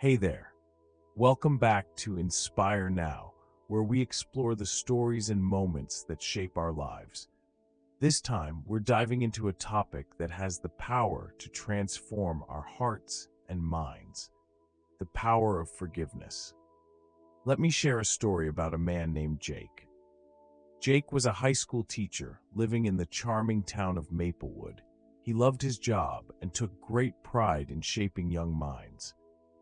Hey there. Welcome back to Inspire Now, where we explore the stories and moments that shape our lives. This time, we're diving into a topic that has the power to transform our hearts and minds: the power of forgiveness. Let me share a story about a man named Jake. Jake was a high school teacher living in the charming town of Maplewood. He loved his job and took great pride in shaping young minds.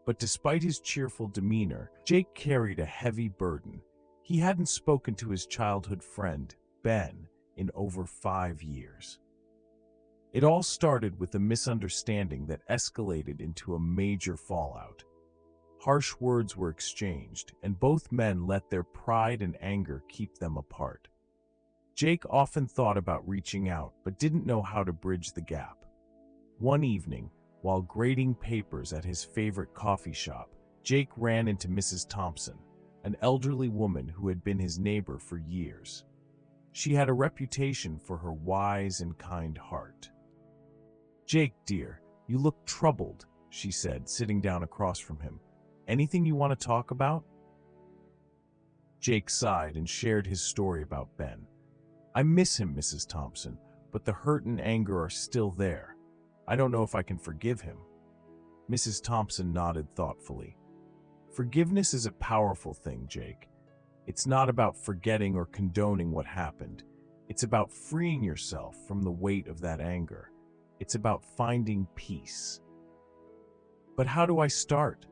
But despite his cheerful demeanor, Jake carried a heavy burden. He hadn't spoken to his childhood friend, Ben, in over 5 years. It all started with a misunderstanding that escalated into a major fallout. Harsh words were exchanged, and both men let their pride and anger keep them apart. Jake often thought about reaching out, but didn't know how to bridge the gap. One evening, while grading papers at his favorite coffee shop, Jake ran into Mrs. Thompson, an elderly woman who had been his neighbor for years. She had a reputation for her wise and kind heart. "Jake, dear, you look troubled," she said, sitting down across from him. "Anything you want to talk about?" Jake sighed and shared his story about Ben. "I miss him, Mrs. Thompson, but the hurt and anger are still there. I don't know if I can forgive him." Mrs. Thompson nodded thoughtfully. "Forgiveness is a powerful thing, Jake. It's not about forgetting or condoning what happened. It's about freeing yourself from the weight of that anger. It's about finding peace." "But how do I start?"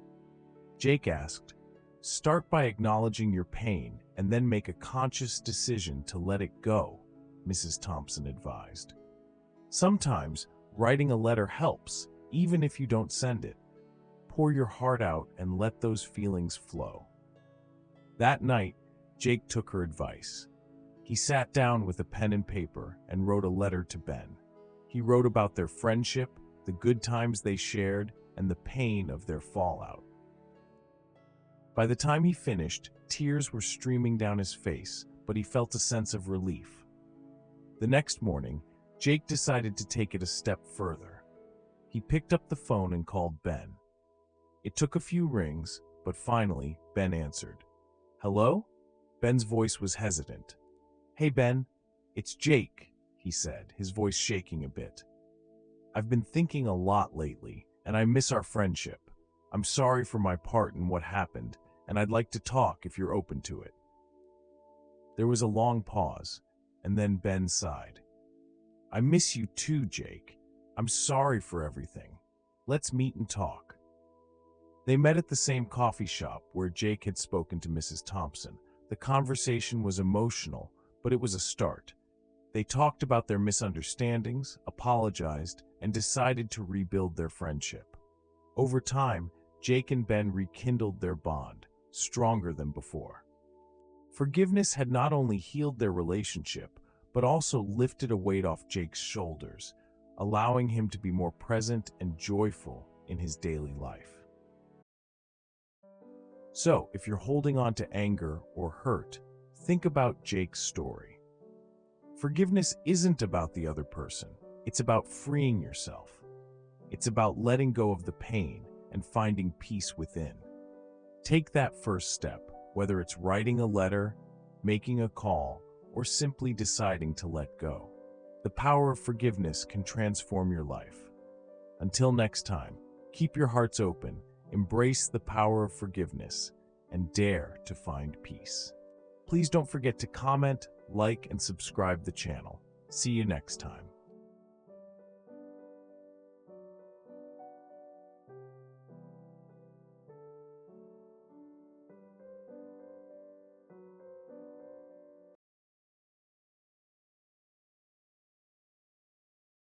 Jake asked. "Start by acknowledging your pain and then make a conscious decision to let it go," Mrs. Thompson advised. "Sometimes writing a letter helps, even if you don't send it. Pour your heart out and let those feelings flow." That night, Jake took her advice. He sat down with a pen and paper and wrote a letter to Ben. He wrote about their friendship, the good times they shared, and the pain of their fallout. By the time he finished, tears were streaming down his face, but he felt a sense of relief. The next morning, Jake decided to take it a step further. He picked up the phone and called Ben. It took a few rings, but finally, Ben answered. "Hello?" Ben's voice was hesitant. "Hey, Ben, it's Jake," he said, his voice shaking a bit. "I've been thinking a lot lately, and I miss our friendship. I'm sorry for my part in what happened, and I'd like to talk if you're open to it." There was a long pause, and then Ben sighed. "I miss you too, Jake. I'm sorry for everything. Let's meet and talk." They met at the same coffee shop where Jake had spoken to Mrs. Thompson. The conversation was emotional, but it was a start. They talked about their misunderstandings, apologized, and decided to rebuild their friendship. Over time, Jake and Ben rekindled their bond, stronger than before. Forgiveness had not only healed their relationship, but also lifted a weight off Jake's shoulders, allowing him to be more present and joyful in his daily life. So, if you're holding on to anger or hurt, think about Jake's story. Forgiveness isn't about the other person. It's about freeing yourself. It's about letting go of the pain and finding peace within. Take that first step, whether it's writing a letter, making a call, or simply deciding to let go. The power of forgiveness can transform your life. Until next time, keep your hearts open, embrace the power of forgiveness, and dare to find peace. Please don't forget to comment, like, and subscribe the channel. See you next time.